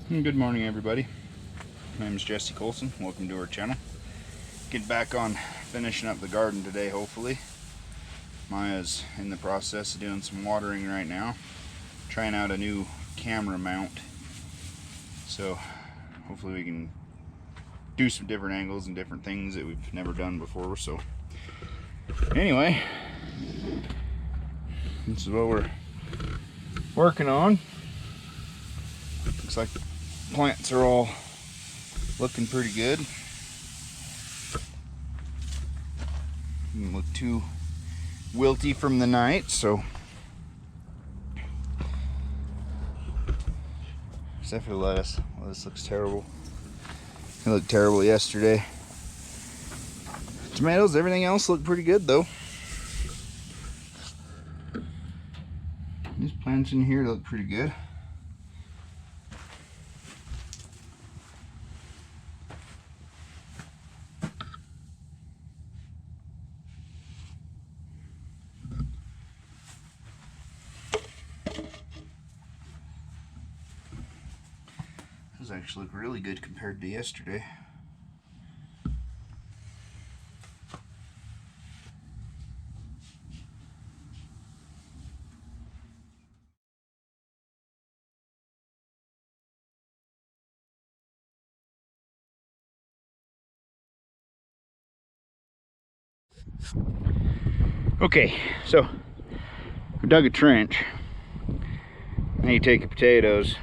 Good morning, everybody. My name is Jesse Colson. Welcome to our channel. Get back on finishing up the garden today, hopefully. Maya's in the process of doing some watering right now, trying out a new camera mount. So hopefully we can do some different angles and different things that we've never done before. So anyway, this is what we're working on. Looks like the plants are all looking pretty good. Didn't look too wilty from the night, so except for the lettuce. Lettuce looks terrible. It looked terrible yesterday. Tomatoes, everything else looked pretty good though. These plants in here look pretty good. Those actually look really good compared to yesterday. Okay, so we dug a trench. Now you take the potatoes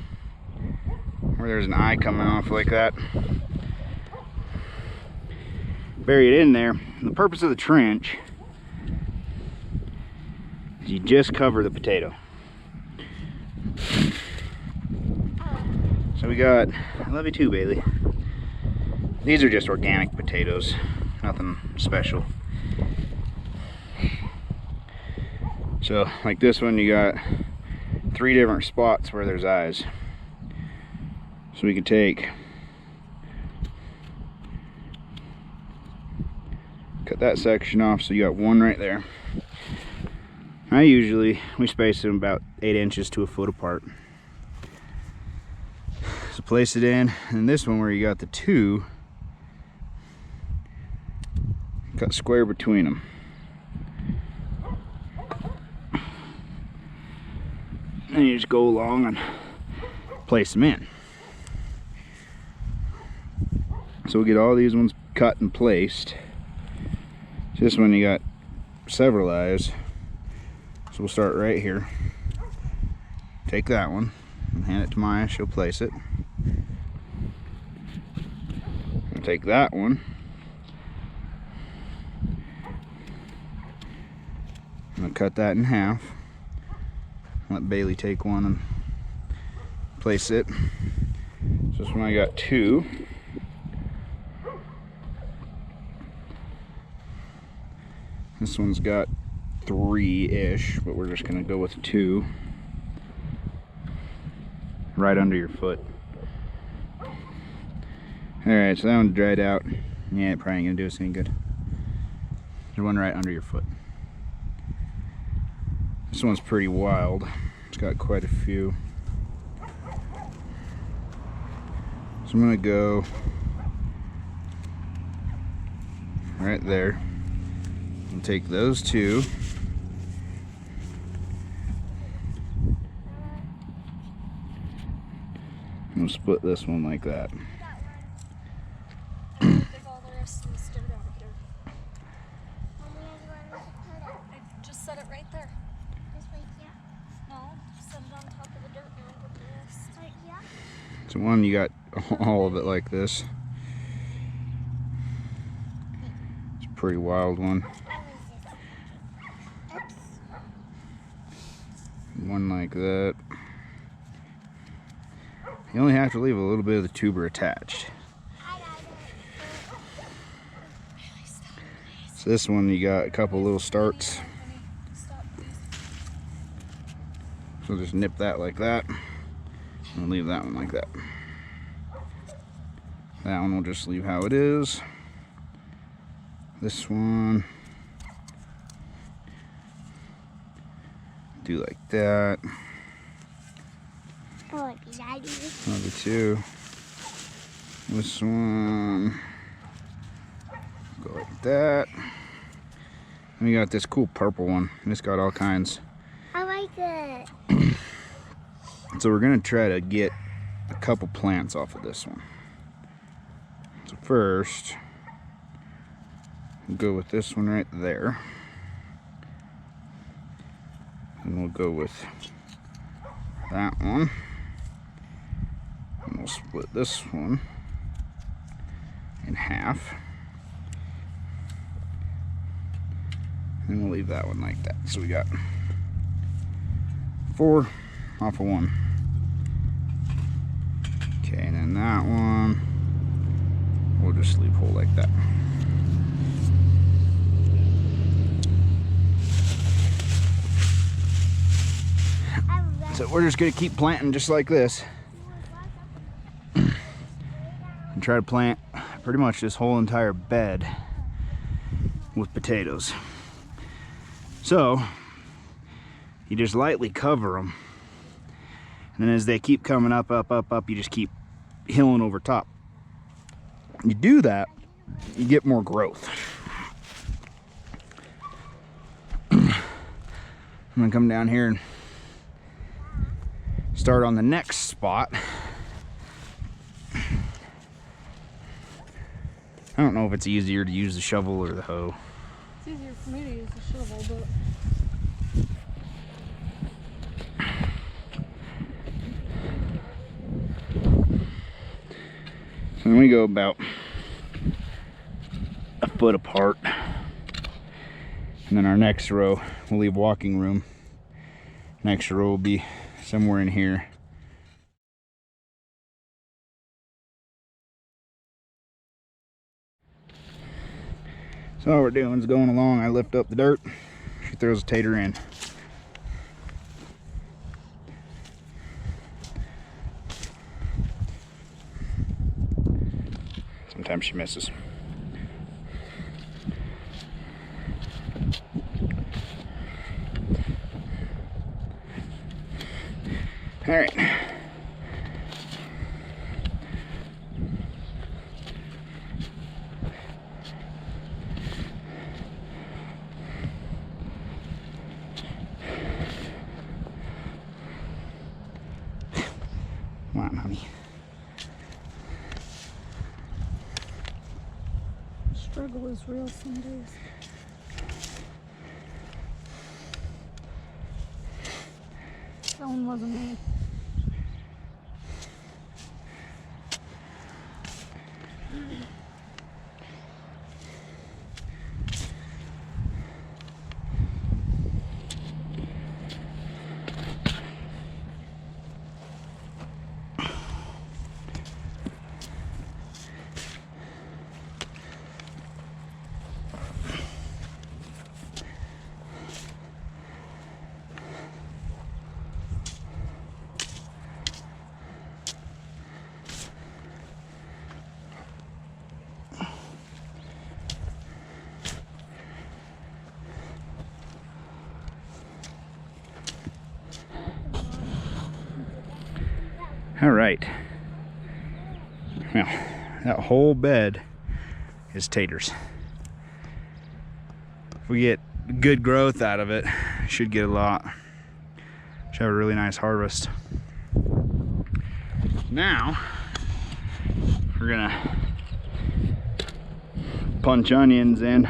where there's an eye coming off like that, bury it in there. And the purpose of the trench is you just cover the potato. So we got, I love you too, Bailey. These are just organic potatoes, nothing special. So like this one, you got 3 different spots where there's eyes. So we could cut that section off, so you got one right there. We space them about 8 inches to a foot apart. So place it in, and this one where you got the 2, cut square between them. And you just go along and place them in. So we'll get all these ones cut and placed. This one you got several eyes. So we'll start right here. Take that one and hand it to Maya, she'll place it. We'll take that one. I'm gonna cut that in half. Let Bailey take one and place it. So this one I got 2. This one's got 3-ish, but we're just gonna go with 2. Right under your foot. Alright, so that one's dried out. Yeah, it probably ain't gonna do us any good. There's one right under your foot. This one's pretty wild. It's got quite a few. So I'm gonna go right there. I'll take those 2. And we'll split this one like that. Just set it right there. No, set it on top of the dirt and put the rest. So one, you got all of it like this. It's a pretty wild one. One like that. You only have to leave a little bit of the tuber attached. So this one, you got a couple little starts. So just nip that like that, and leave that one like that. That one we'll just leave how it is. This one, do like that. Oh, that Daddy. Number 2. This one. Go like that. And we got this cool purple one. And it's got all kinds. I like it. So we're gonna try to get a couple plants off of this one. So first, we'll go with this one right there. And we'll go with that one. And we'll split this one in half. And we'll leave that one like that. So we got 4 off of 1. Okay, and then that one, we'll just leave whole like that. So we're just gonna keep planting just like this. And try to plant pretty much this whole entire bed with potatoes. So, you just lightly cover them. And then as they keep coming up, you just keep hilling over top. You do that, you get more growth. I'm gonna come down here and start on the next spot. I don't know if it's easier to use the shovel or the hoe. It's easier for me to use the shovel, but So then we go about a foot apart. And then our next row, we'll leave walking room. Next row will be somewhere in here. So all we're doing is going along. I lift up the dirt. She throws a tater in. Sometimes she misses. All right. Come on, honey. struggle is real some days. That one wasn't me. All right. Now, that whole bed is taters. If we get good growth out of it, should get a lot. Should have a really nice harvest. Now, we're gonna punch onions in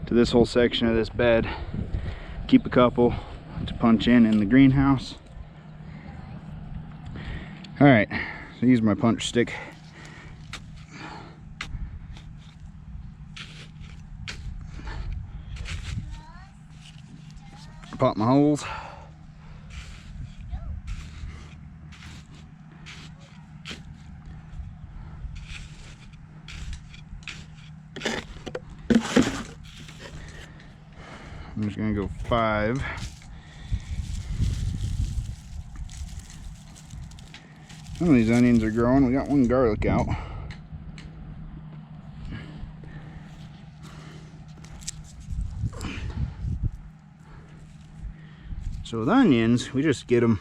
to this whole section of this bed. Keep a couple to punch in the greenhouse. All right, so use my punch stick. Pop my holes. I'm just gonna go 5. Some of these onions are growing. We got one garlic out. So with onions, we just get them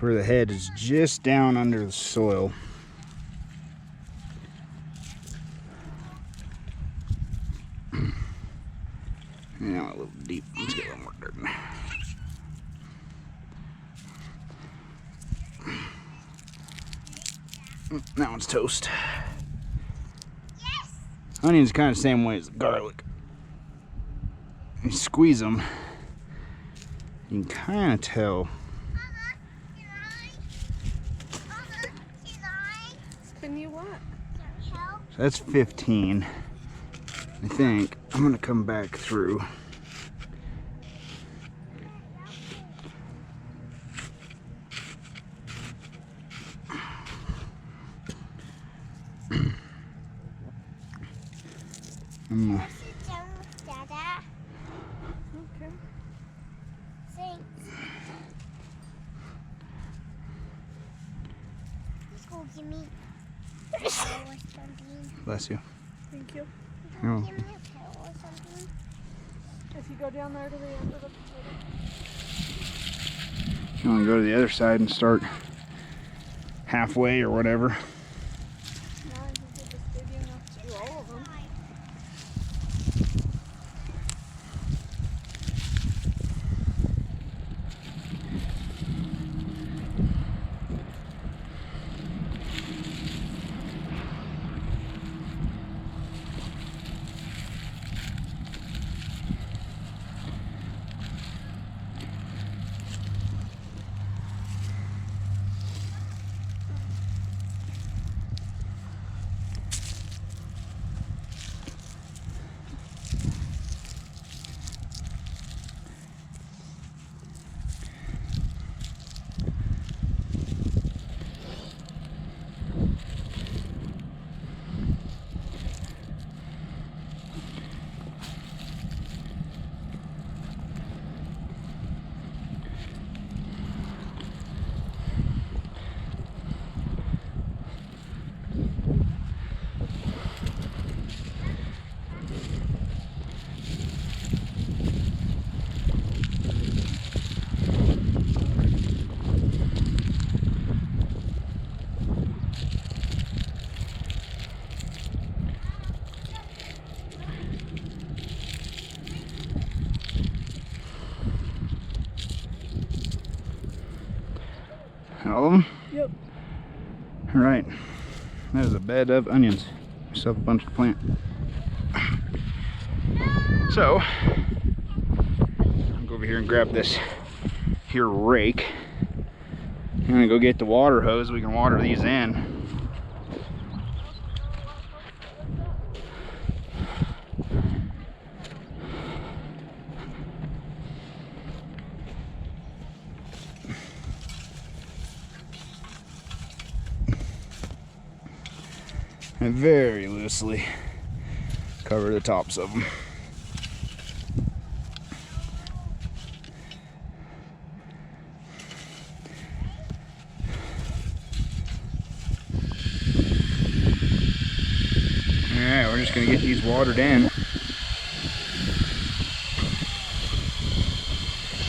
to where the head is just down under the soil. Now a little deep. Let's get a little more dirt in there. That one's toast. Yes. Onions kind of the same way as garlic. You squeeze them, you can kind of tell. Can you what? So that's 15. I think I'm gonna come back through. Dada. Okay. Thanks. Let's go give me a pillow or something. Bless you. Thank you. Oh. Give me a pillow or something. If you go down there to the end of the potato. You want to go to the other side and start halfway or whatever. No, I think you're just big enough to do all of them. All of them? Yep. All right. There's a bed of onions. Yourself a bunch to plant. So, I'll go over here and grab this here rake. I'm gonna go get the water hose so we can water these in. And very loosely cover the tops of them. Alright, we're just going to get these watered in.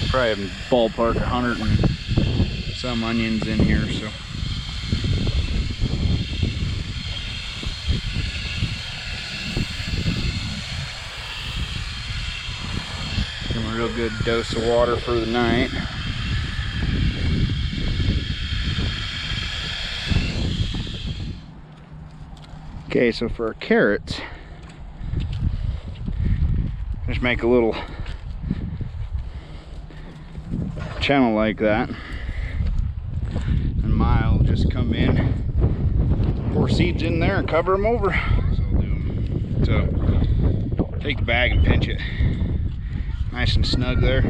Probably have ballpark 100 and some onions in here, so. Give them a real good dose of water for the night. Okay, so for our carrots, just make a little channel like that, and Maya will just come in, pour seeds in there and cover them over. So I'll do them. So take the bag and pinch it nice and snug there.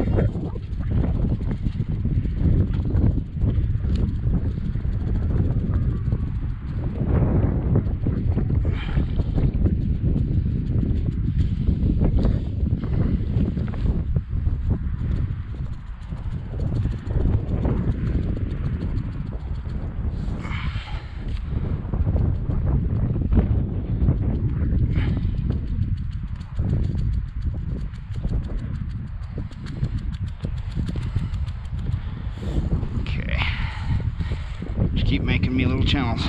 giving me little channels.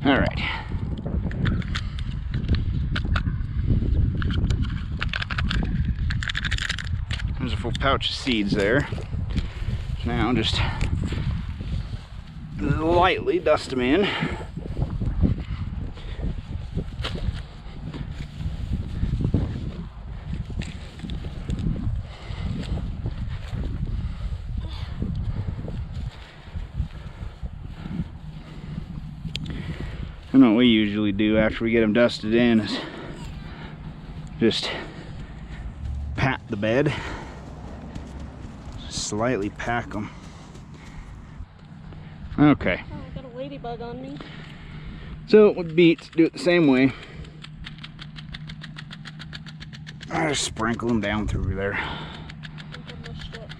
All right. There's a full pouch of seeds there. Now just lightly dust them in. And what we usually do after we get them dusted in is just pat the bed, slightly pack them. Okay. Oh, I got a ladybug on me. So with beets, do it the same way. I just sprinkle them down through there. I think I mushed it.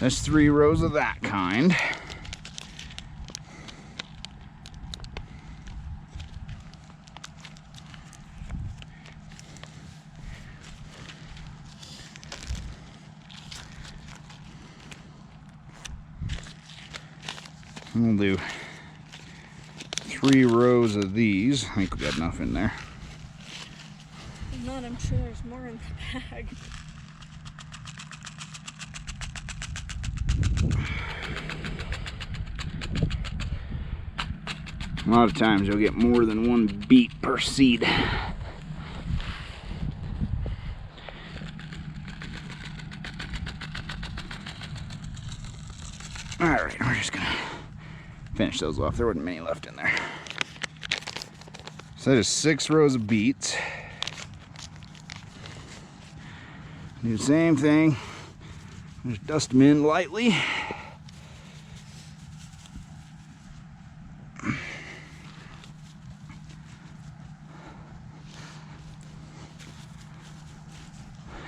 That's 3 rows of that kind. We'll do 3 rows of these. I think we got enough in there. If not, I'm sure there's more in the bag. A lot of times you'll get more than 1 beet per seed. Alright, we're just gonna finish those off. There wasn't many left in there. So there's 6 rows of beets. Do the same thing. Just dust them in lightly.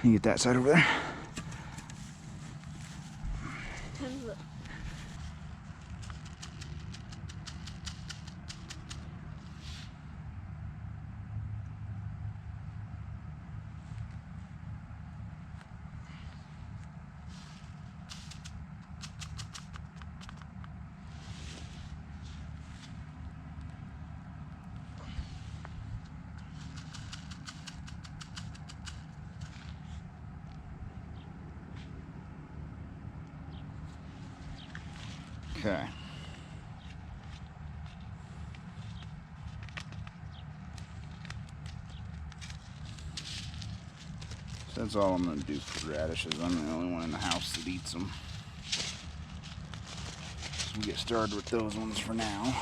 You get that side over there. Okay. So that's all I'm going to do for radishes. I'm the only one in the house that eats them. So we'll get started with those ones for now.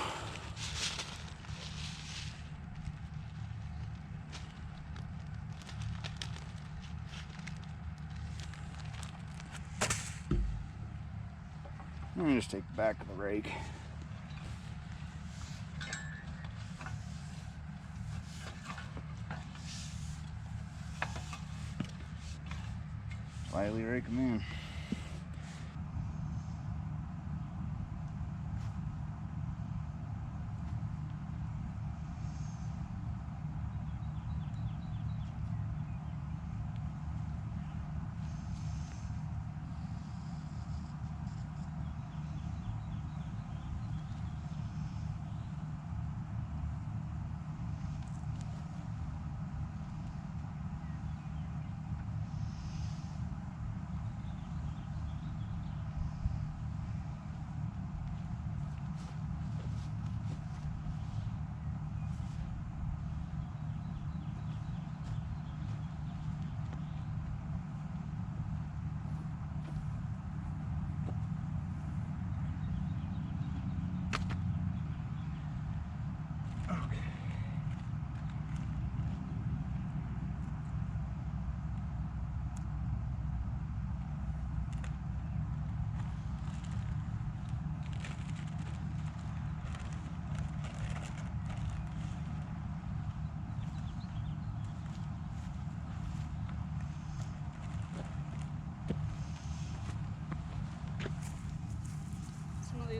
Let me just take the back of the rake. Slightly rake them in.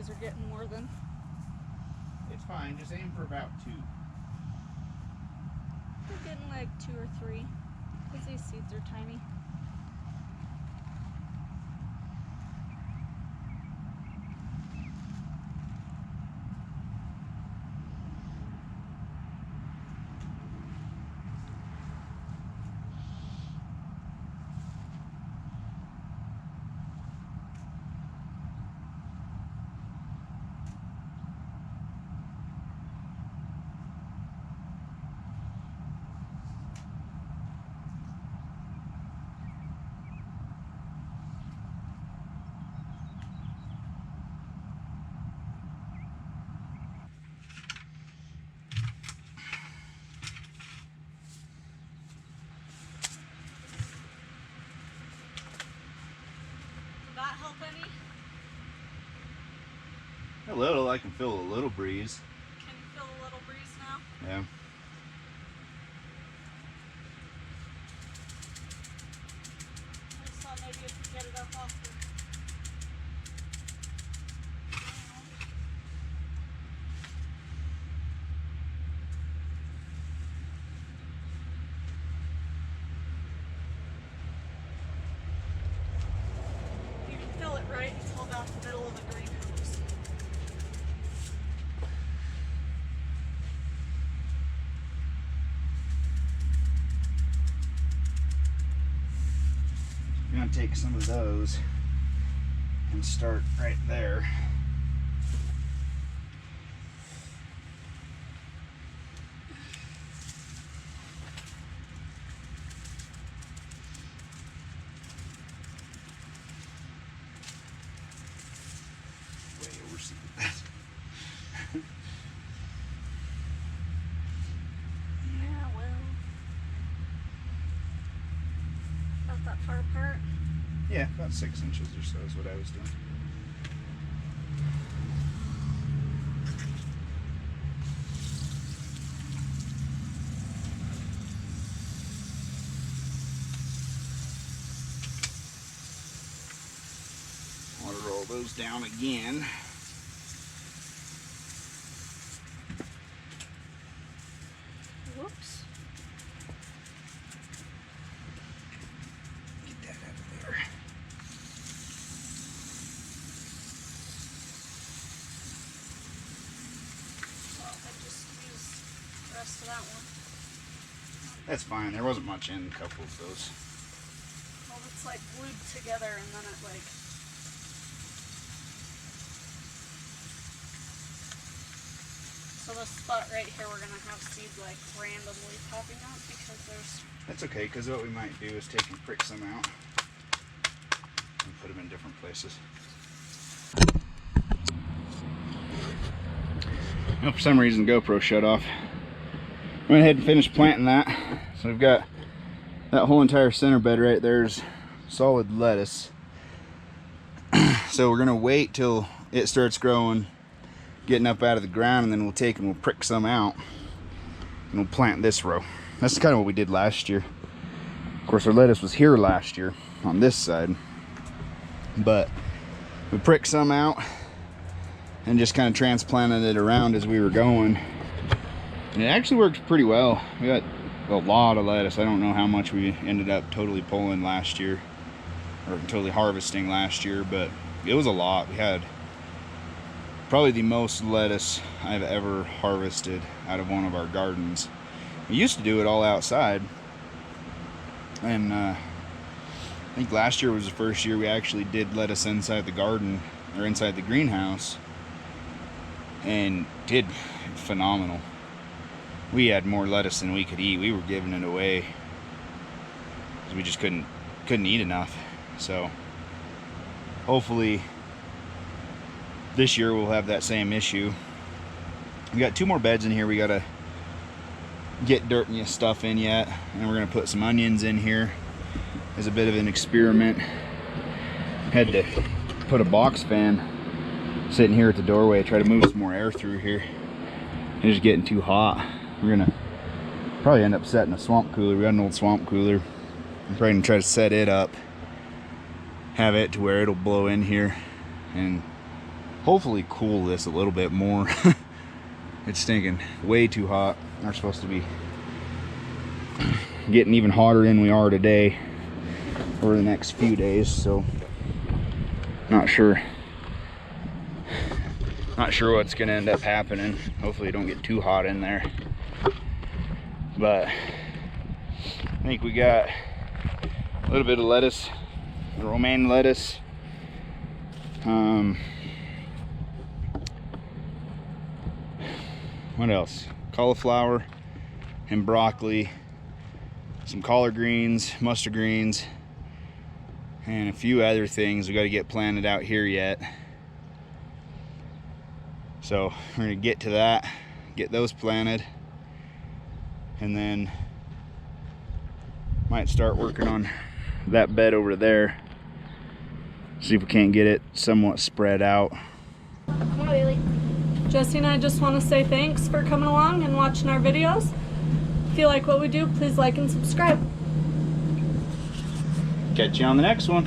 guys are getting more than. It's fine. Just aim for about 2. We're getting like 2 or 3 because these seeds are tiny. Did that help any? A little. I can feel a little breeze. Can you feel a little breeze now? Yeah. I just thought maybe if we get it up off the. You can fill it right until about the middle of the greenhouse. I'm gonna take some of those and start right there. Way overseeded that. Yeah, well. About that far apart. Yeah, about 6 inches or so is what I was doing. Want to roll those down again. Whoops. Get that out of there. Well, I just used the rest of that one. That's fine. There wasn't much in a couple of those. Well, it's like glued together and then it like. So this spot right here, we're gonna have seeds like randomly popping up because there's. That's okay, because what we might do is take and prick some out and put them in different places. Well, for some reason GoPro shut off. Went ahead and finished planting that. So we've got that whole entire center bed right there's solid lettuce. So we're gonna wait till it starts growing, getting up out of the ground, and then we'll take and we'll prick some out and we'll plant this row. That's kind of what we did last year. Of course, our lettuce was here last year on this side, but we pricked some out and just kind of transplanted it around as we were going, and it actually worked pretty well. We got a lot of lettuce. I don't know how much we ended up totally pulling last year or totally harvesting last year, but it was a lot. We had probably the most lettuce I've ever harvested out of one of our gardens. We used to do it all outside, and I think last year was the first year we actually did lettuce inside the garden or inside the greenhouse, and did phenomenal. We had more lettuce than we could eat. We were giving it away because we just couldn't eat enough. So hopefully this year we'll have that same issue. We got 2 more beds in here we gotta get dirt and stuff in yet, and we're gonna put some onions in here as a bit of an experiment. Had to put a box fan sitting here at the doorway, try to move some more air through here. It's just getting too hot. We're gonna probably end up setting a swamp cooler. We got an old swamp cooler. I'm probably gonna try to set it up, have it to where it'll blow in here and hopefully cool this a little bit more. It's stinking way too hot. We're supposed to be getting even hotter than we are today over the next few days, so not sure what's gonna end up happening. Hopefully it don't get too hot in there, but I think we got a little bit of lettuce, romaine lettuce, what else? Cauliflower and broccoli, some collard greens, mustard greens, and a few other things we got to get planted out here yet. So we're gonna get to that, get those planted, and then might start working on that bed over there. See if we can't get it somewhat spread out. Come on, Bailey. Jesse and I just want to say thanks for coming along and watching our videos. If you like what we do, please like and subscribe. Catch you on the next one.